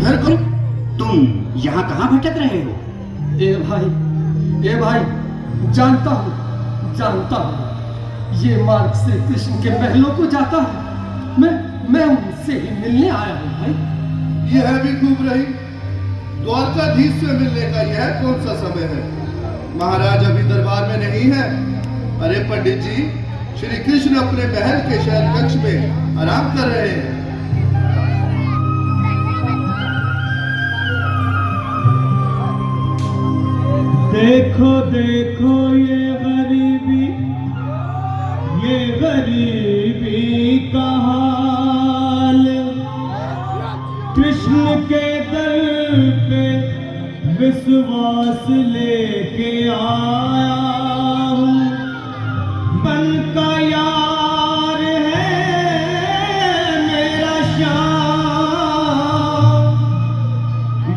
इधर को तुम यहाँ कहाँ भटक रहे हो? ए भाई, जानता हूँ ये मार्ग श्री कृष्ण के महलों को जाता है। मैं उनसे ही मिलने आया हूँ भाई। यह भी खूब रही। द्वारकाधीश से मिलने का यह कौन सा समय है? महाराज अभी दरबार में नहीं है। अरे पंडित जी, श्री कृष्ण अपने महल के शयन कक्ष में आराम कर रहे हैं। देखो देखो ये गरीबी का हाल, कृष्ण के दर पे विश्वास लेके आया हूँ। बन का यार है मेरा श्याम,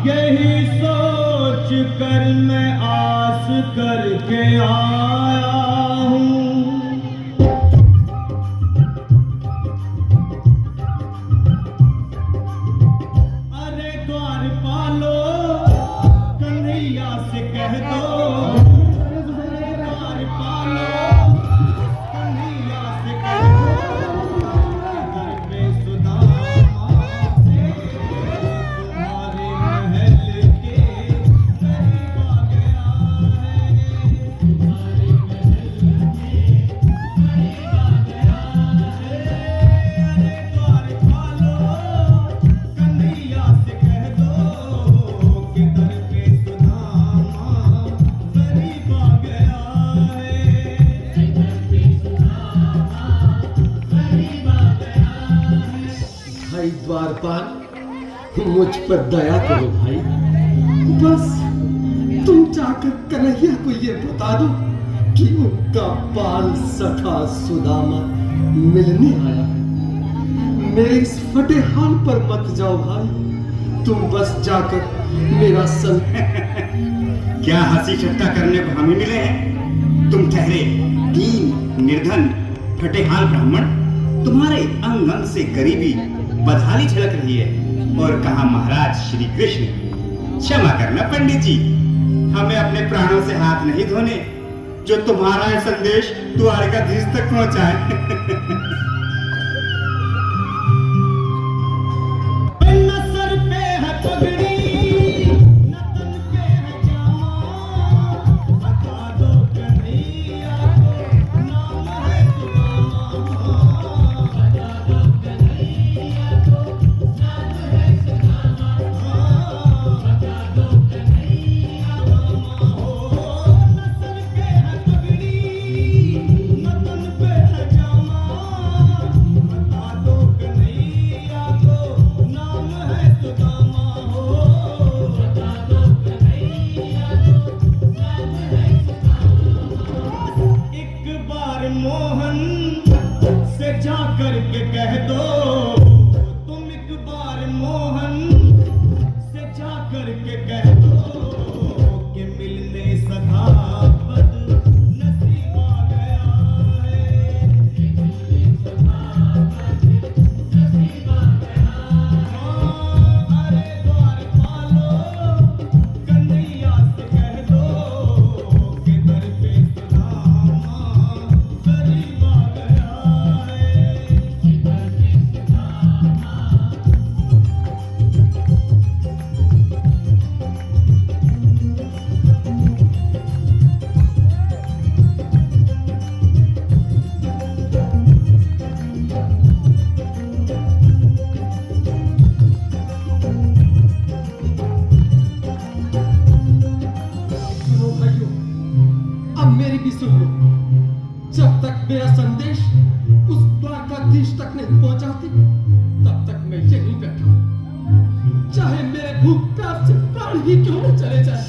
यही सोच कर मैं आस करके आया हूँ। अरे द्वारपालो, कन्हैया से कह दो, द्वारपालो, कन्हैया से कह दो, घर पे सुदामा से तुम्हारे महल के करीब आ गया है, तुम्हारे महल के करीब आ गया है। अरे द्वारपालो, कन्हैया से कह दो कि दर पे सुदामा करीब आ गया है, दर पे सुदामा करीब आ गया है। भाई द्वारपाल, मुझ पर दया करो भाई। बस तुम जाकर कन्हैया को ये बता दो कि उनका बाल सखा सुदामा मिलने आया है। मेरे इस फटे हाल पर मत जाओ भाई, तुम बस जाकर मेरा संग। क्या हंसी ठट्टा करने को हमें मिले हैं? तुम ठहरे दीन निर्धन फटेहाल ब्राह्मण, तुम्हारे अंग अंग से गरीबी बदहाली झलक रही है। और कहा महाराज श्री कृष्ण। क्षमा करना पंडित जी, हमें अपने प्राणों से हाथ नहीं धोने जो तुम्हारा यह संदेश द्वारकाधीश तक पहुंचाए। मोहन से जा करके कह दो, तुम एक बार मोहन से जा करके कह दो कि मिलने सखा बद नसीब आ गया है, मिलने सखा बद नसीब आ गया है। अरे द्वारपालो, कन्हैया से कह दो कि दर पे सुदामा करीब आ गया है, दर पे सुदामा। सुनो भाइयों, अब मेरी भी सुन लो। जब तक मेरा संदेश उस द्वारकाधीश तक नहीं पहुंचाती, तब तक मैं यहीं बैठा हूं। चाहे मेरे भूख प्यास से प्राण ही क्यों न चले जाए।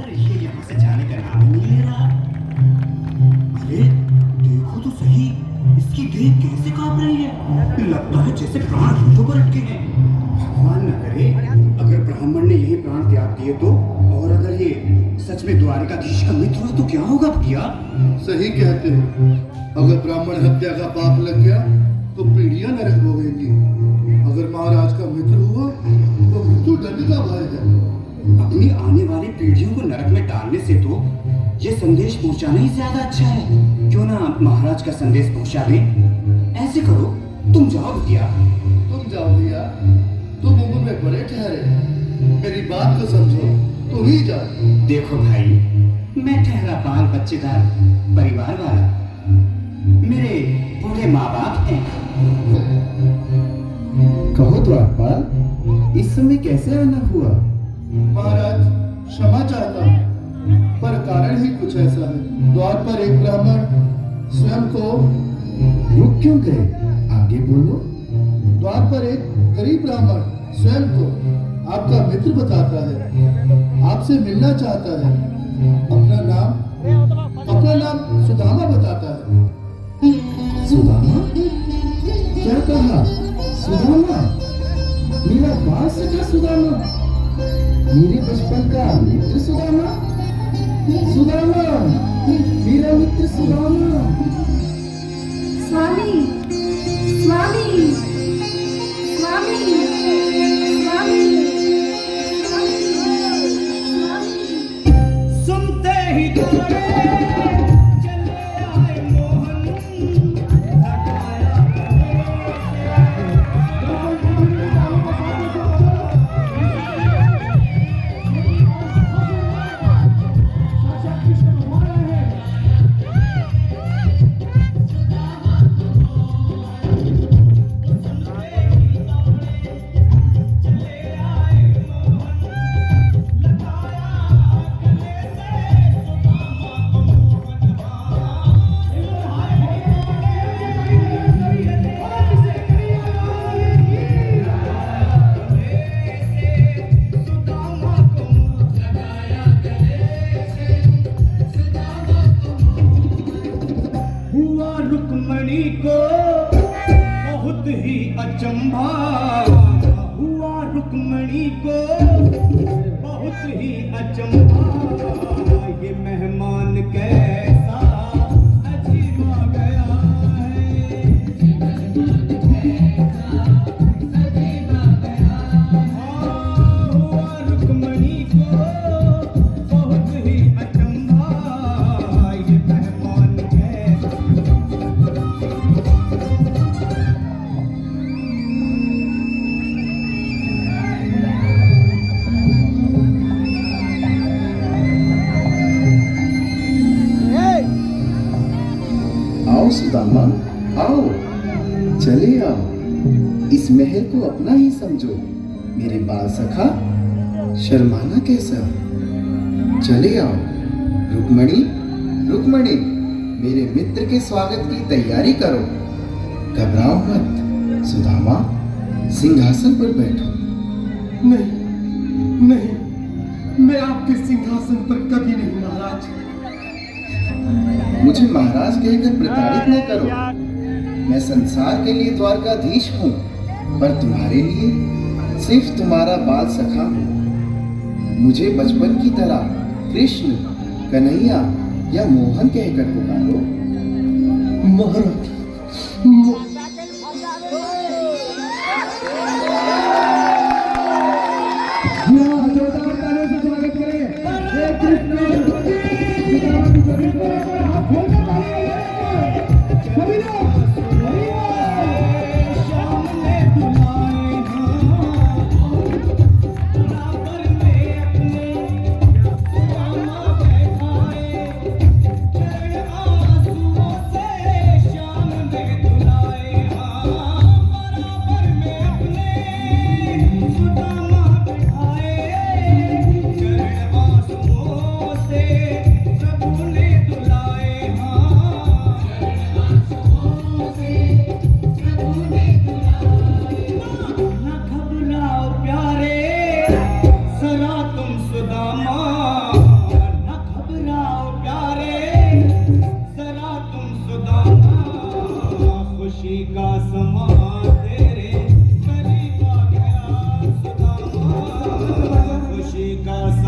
अरे ये यहाँ से जाने का नाम ही नहीं ले रहा। अरे देखो तो सही, इसकी देह कैसे कांप रही है। लगता है जैसे प्राण हाथों पर अटके हैं। भगवान न करे अगर ब्राह्मण ने यही प्राण त्याग दिए तो, और अगर ये सच में द्वारिकाधीश का मित्र हुआ तो क्या होगा भैया? सही कहते हो। अगर ब्राह्मण हत्या का पाप लग गया तो पीढ़ियां नरक भोगेंगी। अगर महाराज का मित्र हुआ तो मृत्यु दंड का भय है। अपनी आने वाली पीढ़ियों को नरक में डालने से तो ये संदेश पहुंचाना ही ज्यादा अच्छा है। क्यों ना महाराज का संदेश पहुंचा दें? ऐसे करो, तुम जाओ भैया। तुम जाओ भैया, तुम उम्र में बड़े ठहरे, मेरी बात को समझो, तुम ही जाओ। देखो भाई, मैं ठहरा बाल बच्चेदार परिवार वाला, मेरे बूढ़े माँ बाप हैं। कहो द्वारपाल, इस समय कैसे आना हुआ? महाराज क्षमा चाहता हूँ, पर कारण ही कुछ ऐसा है। द्वार पर एक ब्राह्मण स्वयं को रुक क्यों गए? आगे बोलो। द्वार पर एक गरीब ब्राह्मण स्वयं को आपका मित्र बताता है, आपसे मिलना चाहता है। अपना नाम सुदामा बताता है। सुदामा? क्या कहा? सुदामा? मेरा बाल सखा सुदामा? मेरे बचपन का मित्र सुदामा? सुदामा, मेरा मित्र सुदामा। स्वामी, स्वामी, स्वामी, स्वामी, सुनते ही दौड़े चले आए मोहन, रुक्मणी को बहुत ही अचंभा हुआ, रुक्मणी को बहुत ही अचंभा। ये मेहमान कैसा अजीब आ गया है, हुआ रुक्मणी को बहुत ही अचंभा। ये मेहमान कैसा आओ सुदामा, आओ, चले आओ। इस महल को अपना ही समझो। मेरे बाल सखा, शर्माना कैसा? चले आओ। रुक्मणी, रुक्मणी, मेरे मित्र के स्वागत की तैयारी करो। घबराओ मत। सुदामा, सिंहासन पर बैठो। नहीं, नहीं, मैं आपके सिंहासन पर कभी नहीं महाराज। मुझे महाराज कहकर प्रताड़ित न करो। मैं संसार के लिए द्वारकाधीश हूँ, पर तुम्हारे लिए सिर्फ तुम्हारा बाल सखा हूँ। मुझे बचपन की तरह कृष्ण, कन्हैया या मोहन कहकर पुकारो। महाराज, सुदामा का